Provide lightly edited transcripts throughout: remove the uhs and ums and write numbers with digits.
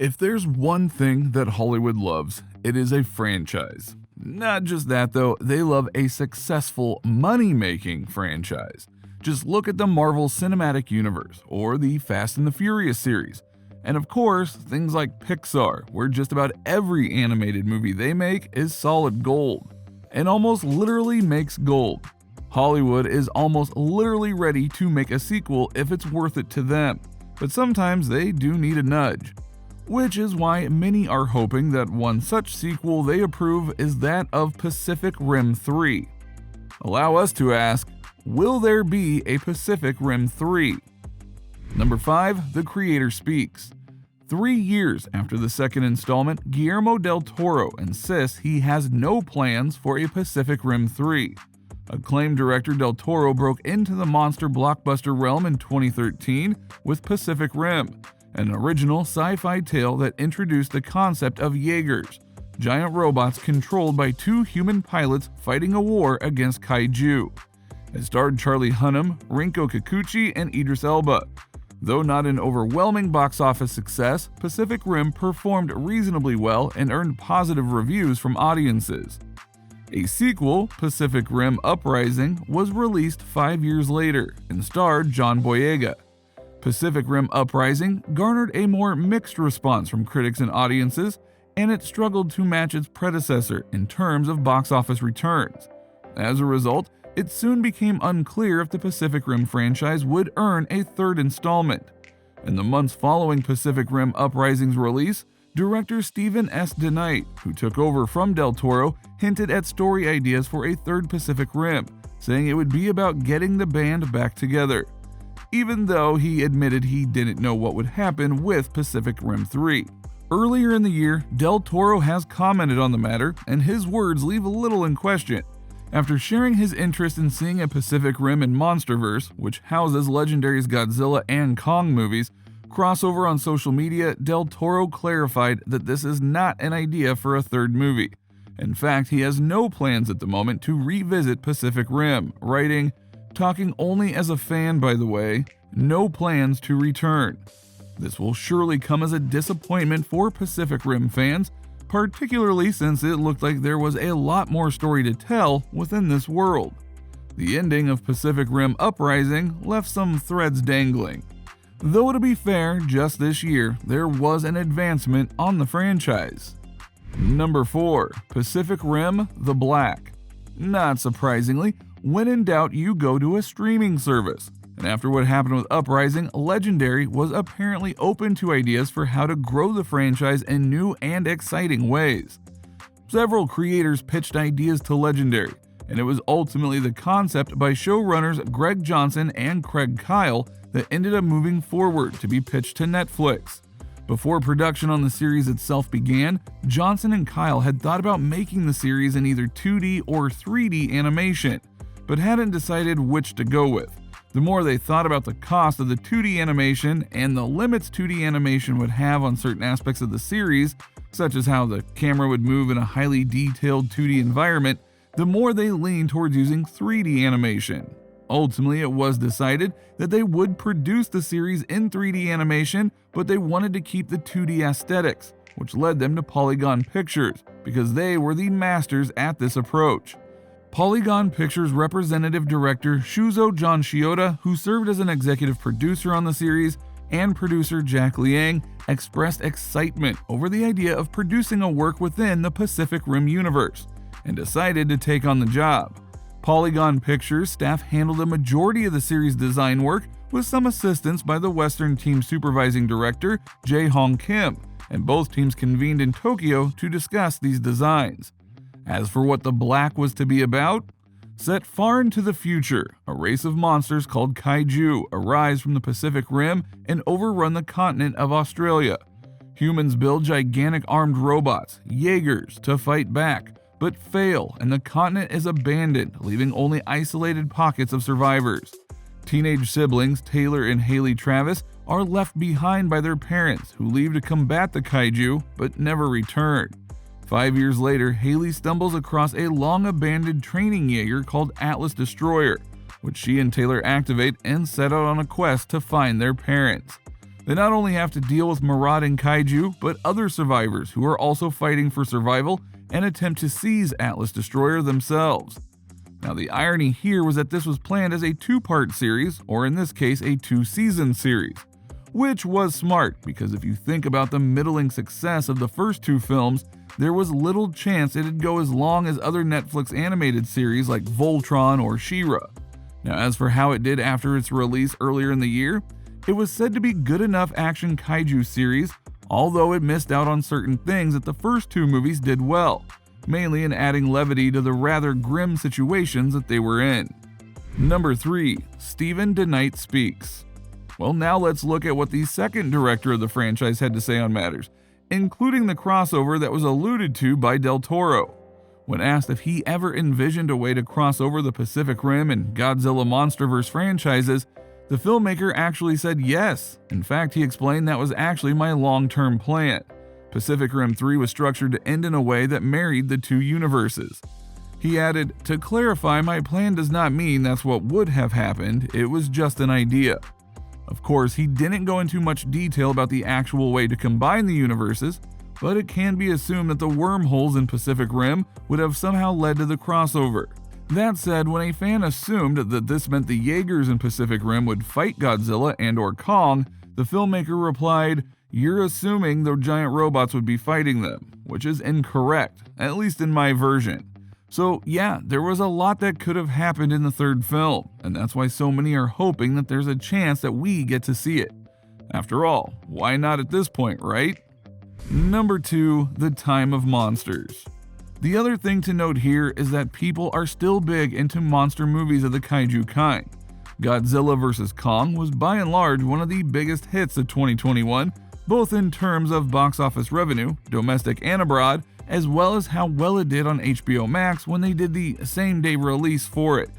If there's one thing that Hollywood loves, it is a franchise. Not just that though, they love a successful money-making franchise. Just look at the Marvel Cinematic Universe or the Fast and the Furious series. And of course, things like Pixar, where just about every animated movie they make is solid gold, and almost literally makes gold. Hollywood is almost literally ready to make a sequel if it's worth it to them, but sometimes they do need a nudge. Which is why many are hoping that one such sequel they approve is that of Pacific Rim 3. Allow us to ask, will there be a Pacific Rim 3? Number 5. The Creator Speaks. 3 years after the second installment, Guillermo del Toro insists he has no plans for a Pacific Rim 3. Acclaimed director Del Toro broke into the monster blockbuster realm in 2013 with Pacific Rim, an original sci-fi tale that introduced the concept of Jaegers, giant robots controlled by two human pilots fighting a war against Kaiju. It starred Charlie Hunnam, Rinko Kikuchi, and Idris Elba. Though not an overwhelming box office success, Pacific Rim performed reasonably well and earned positive reviews from audiences. A sequel, Pacific Rim Uprising, was released 5 years later and starred John Boyega. Pacific Rim Uprising garnered a more mixed response from critics and audiences, and it struggled to match its predecessor in terms of box office returns. As a result, it soon became unclear if the Pacific Rim franchise would earn a third installment. In the months following Pacific Rim Uprising's release, director Stephen S. DeKnight, who took over from Del Toro, hinted at story ideas for a third Pacific Rim, saying it would be about getting the band back together, even though he admitted he didn't know what would happen with Pacific Rim 3. Earlier in the year, Del Toro has commented on the matter, and his words leave a little in question. After sharing his interest in seeing a Pacific Rim and Monsterverse, which houses Legendary's Godzilla and Kong movies, crossover on social media, Del Toro clarified that this is not an idea for a third movie. In fact, he has no plans at the moment to revisit Pacific Rim, writing, "Talking only as a fan, by the way, no plans to return." This will surely come as a disappointment for Pacific Rim fans, particularly since it looked like there was a lot more story to tell within this world. The ending of Pacific Rim Uprising left some threads dangling. Though to be fair, just this year, there was an advancement on the franchise. Number 4. Pacific Rim: The Black. Not surprisingly, when in doubt, you go to a streaming service. And after what happened with Uprising, Legendary was apparently open to ideas for how to grow the franchise in new and exciting ways. Several creators pitched ideas to Legendary, and it was ultimately the concept by showrunners Greg Johnson and Craig Kyle that ended up moving forward to be pitched to Netflix. Before production on the series itself began, Johnson and Kyle had thought about making the series in either 2D or 3D animation, but hadn't decided which to go with. The more they thought about the cost of the 2D animation and the limits 2D animation would have on certain aspects of the series, such as how the camera would move in a highly detailed 2D environment, the more they leaned towards using 3D animation. Ultimately, it was decided that they would produce the series in 3D animation, but they wanted to keep the 2D aesthetics, which led them to Polygon Pictures, because they were the masters at this approach. Polygon Pictures representative director Shuzo John Shiota, who served as an executive producer on the series, and producer Jack Liang expressed excitement over the idea of producing a work within the Pacific Rim universe, and decided to take on the job. Polygon Pictures staff handled a majority of the series design work, with some assistance by the Western team supervising director Jae Hong Kim, and both teams convened in Tokyo to discuss these designs. As for what The Black was to be about, set far into the future, a race of monsters called Kaiju arise from the Pacific Rim and overrun the continent of Australia. Humans build gigantic armed robots, Jaegers, to fight back, but fail, and the continent is abandoned, leaving only isolated pockets of survivors. Teenage siblings Taylor and Haley Travis are left behind by their parents, who leave to combat the Kaiju but never return. 5 years later, Haley stumbles across a long-abandoned training Jaeger called Atlas Destroyer, which she and Taylor activate and set out on a quest to find their parents. They not only have to deal with marauding kaiju, but other survivors who are also fighting for survival and attempt to seize Atlas Destroyer themselves. Now, the irony here was that this was planned as a two-part series, or in this case, a two-season series, which was smart because if you think about the middling success of the first two films, there was little chance it'd go as long as other Netflix animated series like Voltron or She-Ra. Now, as for how it did after its release earlier in the year, it was said to be good enough action kaiju series, although it missed out on certain things that the first two movies did well, mainly in adding levity to the rather grim situations that they were in. Number 3. Stephen DeKnight speaks. Well, now let's look at what the second director of the franchise had to say on matters, including the crossover that was alluded to by Del Toro. When asked if he ever envisioned a way to cross over the Pacific Rim and Godzilla MonsterVerse franchises, the filmmaker actually said yes. In fact, he explained that was actually my long-term plan. Pacific Rim 3 was structured to end in a way that married the two universes. He added, "To clarify, my plan does not mean that's what would have happened, it was just an idea." Of course, he didn't go into much detail about the actual way to combine the universes, but it can be assumed that the wormholes in Pacific Rim would have somehow led to the crossover. That said, when a fan assumed that this meant the Jaegers in Pacific Rim would fight Godzilla and/or Kong, the filmmaker replied, "You're assuming the giant robots would be fighting them," which is incorrect, at least in my version. So yeah, there was a lot that could have happened in the third film, and that's why so many are hoping that there's a chance that we get to see it. After all, why not at this point, right? Number 2. The Time of Monsters. The other thing to note here is that people are still big into monster movies of the kaiju kind. Godzilla vs. Kong was by and large one of the biggest hits of 2021, both in terms of box office revenue, domestic and abroad, as well as how well it did on HBO Max when they did the same-day release for it.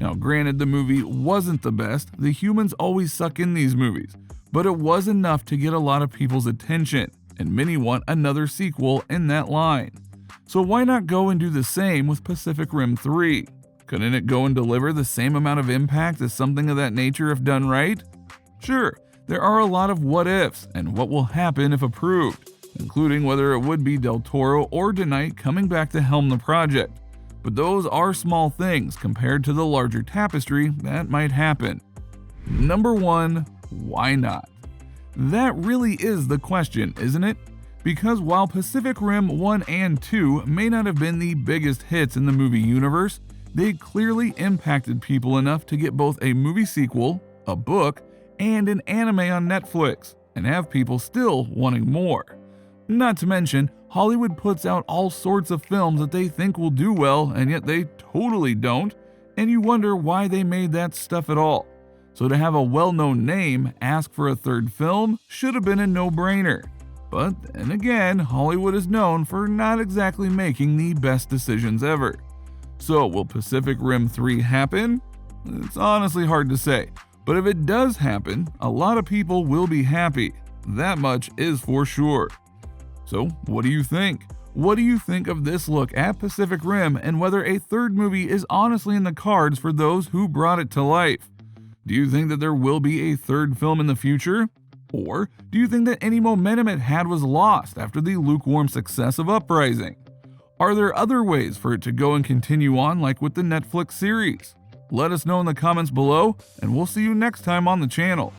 Now, granted, the movie wasn't the best, the humans always suck in these movies, but it was enough to get a lot of people's attention, and many want another sequel in that line. So why not go and do the same with Pacific Rim 3? Couldn't it go and deliver the same amount of impact as something of that nature if done right? Sure, there are a lot of what ifs and what will happen if approved, including whether it would be Del Toro or DeKnight coming back to helm the project. But those are small things compared to the larger tapestry that might happen. Number 1, why not? That really is the question, isn't it? Because while Pacific Rim 1 and 2 may not have been the biggest hits in the movie universe, they clearly impacted people enough to get both a movie sequel, a book, and an anime on Netflix, and have people still wanting more. Not to mention, Hollywood puts out all sorts of films that they think will do well, and yet they totally don't, and you wonder why they made that stuff at all. So to have a well-known name ask for a third film should have been a no-brainer. But then again, Hollywood is known for not exactly making the best decisions ever. So will Pacific Rim 3 happen? It's honestly hard to say, but if it does happen, a lot of people will be happy. That much is for sure. So what do you think? What do you think of this look at Pacific Rim and whether a third movie is honestly in the cards for those who brought it to life? Do you think that there will be a third film in the future? Or do you think that any momentum it had was lost after the lukewarm success of Uprising? Are there other ways for it to go and continue on like with the Netflix series? Let us know in the comments below, and we'll see you next time on the channel.